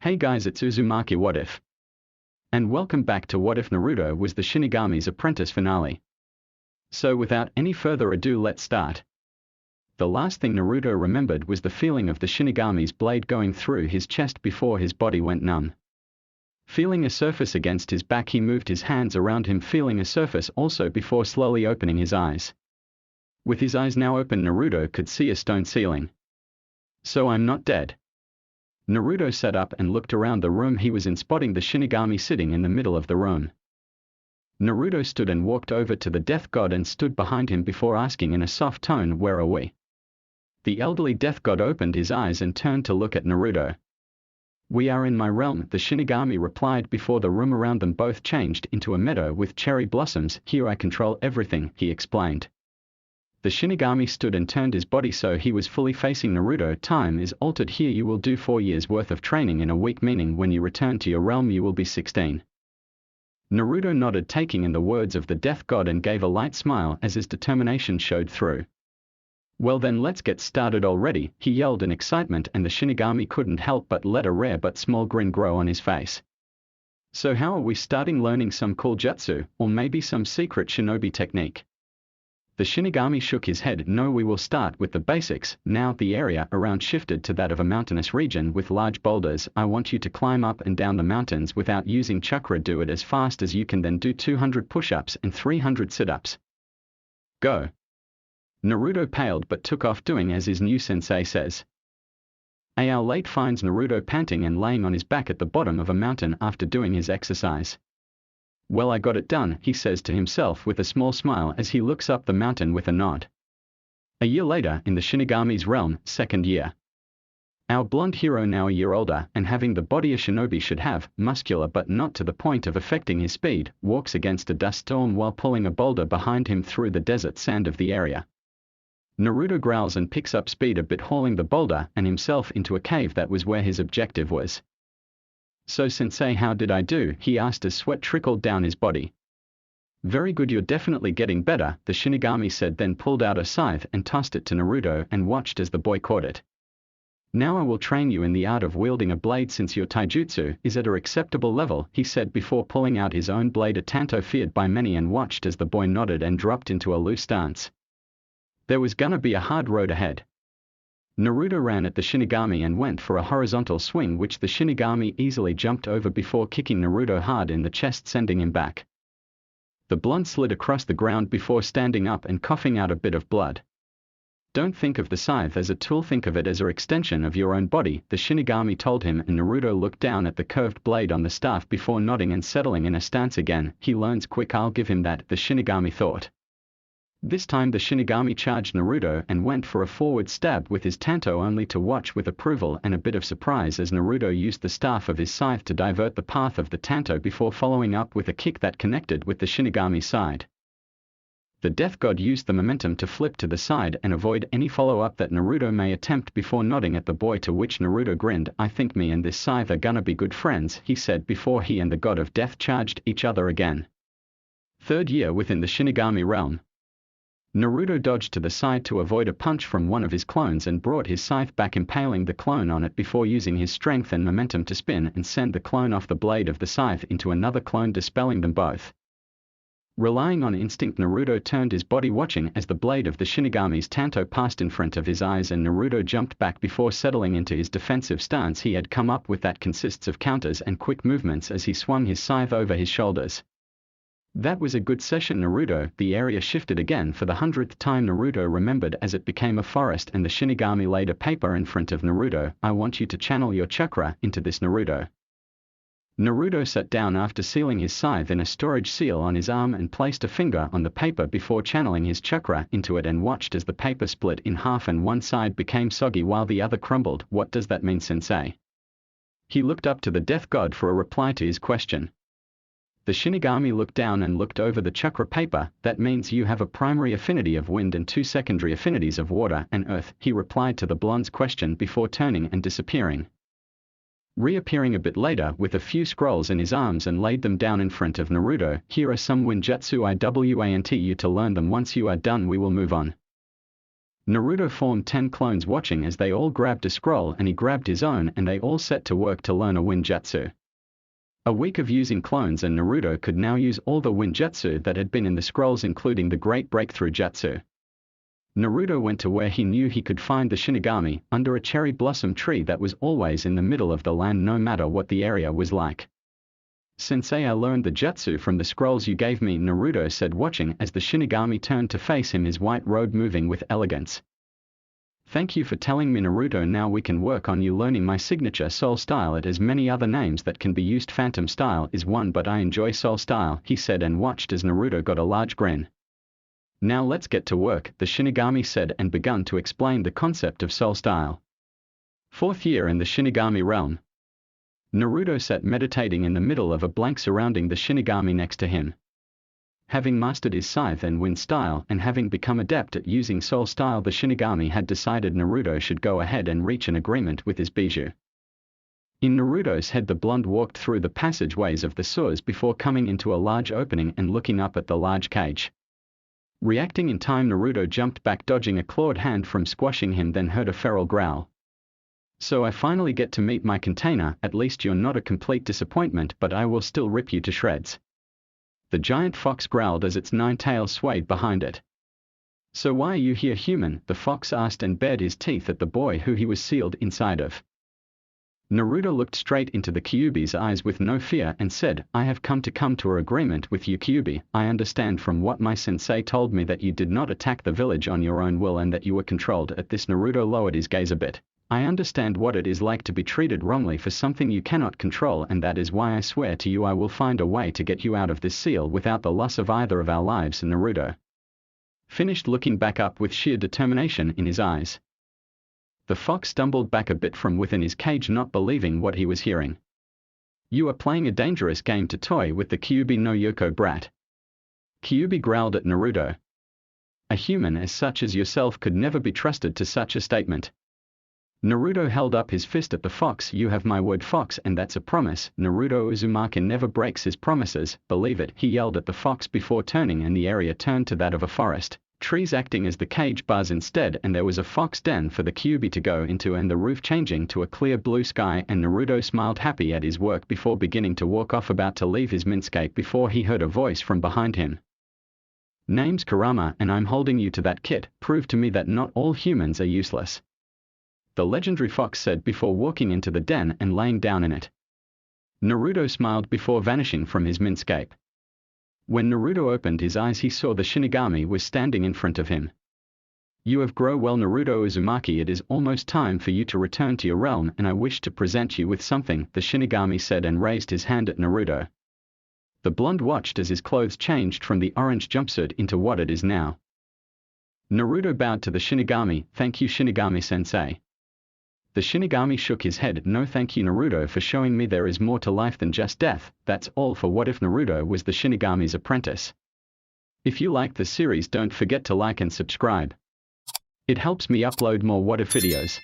Hey guys, it's Uzumaki What If? And welcome back to What If Naruto was the Shinigami's apprentice finale. So without any further ado, let's start. The last thing Naruto remembered was the feeling of the Shinigami's blade going through his chest before his body went numb. Feeling a surface against his back, he moved his hands around him, feeling a surface also before slowly opening his eyes. With his eyes now open, Naruto could see a stone ceiling. So I'm not dead. Naruto sat up and looked around the room he was in, spotting the Shinigami sitting in the middle of the room. Naruto stood and walked over to the death god and stood behind him before asking in a soft tone, "Where are we?" The elderly death god opened his eyes and turned to look at Naruto. "We are in my realm," the Shinigami replied before the room around them both changed into a meadow with cherry blossoms. "Here I control everything," he explained. The Shinigami stood and turned his body so he was fully facing Naruto. "Time is altered here. You will do 4 years worth of training in a week, meaning when you return to your realm you will be 16. Naruto nodded, taking in the words of the death god, and gave a light smile as his determination showed through. "Well then, let's get started already," he yelled in excitement, and the Shinigami couldn't help but let a rare but small grin grow on his face. "So how are we starting? Learning some cool jutsu, or maybe some secret shinobi technique?" The Shinigami shook his head. "No, we will start with the basics." Now the area around shifted to that of a mountainous region with large boulders. "I want you to climb up and down the mountains without using chakra. Do it as fast as you can, then do 200 push-ups and 300 sit-ups. Go." Naruto paled but took off, doing as his new sensei says. An hour late finds Naruto panting and laying on his back at the bottom of a mountain after doing his exercise. "Well, I got it done," he says to himself with a small smile as he looks up the mountain with a nod. A year later, in the Shinigami's realm, second year. Our blonde hero, now a year older and having the body a shinobi should have, muscular but not to the point of affecting his speed, walks against a dust storm while pulling a boulder behind him through the desert sand of the area. Naruto growls and picks up speed a bit, hauling the boulder and himself into a cave that was where his objective was. "So sensei, how did I do?" he asked as sweat trickled down his body. "Very good, you're definitely getting better," the Shinigami said, then pulled out a scythe and tossed it to Naruto and watched as the boy caught it. "Now I will train you in the art of wielding a blade since your taijutsu is at an acceptable level," he said before pulling out his own blade, a tanto feared by many, and watched as the boy nodded and dropped into a loose stance. There was gonna be a hard road ahead. Naruto ran at the Shinigami and went for a horizontal swing, which the Shinigami easily jumped over before kicking Naruto hard in the chest, sending him back. The blonde slid across the ground before standing up and coughing out a bit of blood. "Don't think of the scythe as a tool, think of it as an extension of your own body," the Shinigami told him, and Naruto looked down at the curved blade on the staff before nodding and settling in a stance again. "He learns quick, I'll give him that," the Shinigami thought. This time the Shinigami charged Naruto and went for a forward stab with his tanto, only to watch with approval and a bit of surprise as Naruto used the staff of his scythe to divert the path of the tanto before following up with a kick that connected with the Shinigami's side. The death god used the momentum to flip to the side and avoid any follow-up that Naruto may attempt before nodding at the boy, to which Naruto grinned. "I think me and this scythe are gonna be good friends," he said before he and the god of death charged each other again. Third year within the Shinigami realm. Naruto dodged to the side to avoid a punch from one of his clones and brought his scythe back, impaling the clone on it before using his strength and momentum to spin and send the clone off the blade of the scythe into another clone, dispelling them both. Relying on instinct, Naruto turned his body, watching as the blade of the Shinigami's tanto passed in front of his eyes, and Naruto jumped back before settling into his defensive stance he had come up with, that consists of counters and quick movements, as he swung his scythe over his shoulders. That was a good session, Naruto. The area shifted again for the 100th time, Naruto remembered, as it became a forest and the Shinigami laid a paper in front of Naruto. "I want you to channel your chakra into this, Naruto." Naruto sat down after sealing his scythe in a storage seal on his arm and placed a finger on the paper before channeling his chakra into it, and watched as the paper split in half and one side became soggy while the other crumbled. "What does that mean, sensei?" He looked up to the death god for a reply to his question. The Shinigami looked down and looked over the chakra paper. "That means you have a primary affinity of wind and 2 secondary affinities of water and earth," he replied to the blonde's question before turning and disappearing. Reappearing a bit later with a few scrolls in his arms and laid them down in front of Naruto. "Here are some Winjutsu, I want you to learn them. Once you are done we will move on." Naruto formed 10 clones watching as they all grabbed a scroll and he grabbed his own and they all set to work to learn a wind jutsu. A week of using clones and Naruto could now use all the wind jutsu that had been in the scrolls including the great breakthrough jutsu. Naruto went to where he knew he could find the Shinigami, under a cherry blossom tree that was always in the middle of the land no matter what the area was like. "Sensei, I learned the jutsu from the scrolls you gave me," Naruto said watching as the Shinigami turned to face him, his white robe moving with elegance. "Thank you for telling me, Naruto. Now we can work on you learning my signature soul style. It has many other names that can be used. Phantom style is one, but I enjoy soul style," he said and watched as Naruto got a large grin. "Now let's get to work," the Shinigami said and began to explain the concept of soul style. 4th year in the Shinigami realm. Naruto sat meditating in the middle of a blank surrounding the Shinigami next to him. Having mastered his scythe and wind style and having become adept at using soul style, the Shinigami had decided Naruto should go ahead and reach an agreement with his bijou. In Naruto's head, the blonde walked through the passageways of the sewers before coming into a large opening and looking up at the large cage. Reacting in time, Naruto jumped back, dodging a clawed hand from squashing him, then heard a feral growl. "So I finally get to meet my container. At least you're not a complete disappointment, but I will still rip you to shreds." The giant fox growled as its 9 tails swayed behind it. "So why are you here, human?" the fox asked and bared his teeth at the boy who he was sealed inside of. Naruto looked straight into the Kyuubi's eyes with no fear and said, "I have come to an agreement with you, Kyuubi. I understand from what my sensei told me that you did not attack the village on your own will and that you were controlled." At this, Naruto lowered his gaze a bit. "I understand what it is like to be treated wrongly for something you cannot control, and that is why I swear to you I will find a way to get you out of this seal without the loss of either of our lives." Naruto finished, looking back up with sheer determination in his eyes. The fox stumbled back a bit from within his cage, not believing what he was hearing. "You are playing a dangerous game to toy with the Kyuubi no Yoko brat." Kyuubi growled at Naruto. "A human as such as yourself could never be trusted to such a statement." Naruto held up his fist at the fox. "You have my word, fox, and that's a promise." "Naruto Uzumaki never breaks his promises, believe it," he yelled at the fox before turning, and the area turned to that of a forest, trees acting as the cage bars instead, and there was a fox den for the Kyuubi to go into and the roof changing to a clear blue sky, and Naruto smiled happy at his work before beginning to walk off, about to leave his mindscape before he heard a voice from behind him. "Name's Kurama and I'm holding you to that kit. Prove to me that not all humans are useless," the legendary fox said before walking into the den and laying down in it. Naruto smiled before vanishing from his mindscape. When Naruto opened his eyes, he saw the Shinigami was standing in front of him. "You have grown well, Naruto Uzumaki. It is almost time for you to return to your realm, and I wish to present you with something," the Shinigami said and raised his hand at Naruto. The blonde watched as his clothes changed from the orange jumpsuit into what it is now. Naruto bowed to the Shinigami. "Thank you, Shinigami-sensei." The Shinigami shook his head. "No thank you, Naruto, for showing me there is more to life than just death." That's all for What If Naruto Was the Shinigami's Apprentice. If you like the series, don't forget to like and subscribe. It helps me upload more What If videos.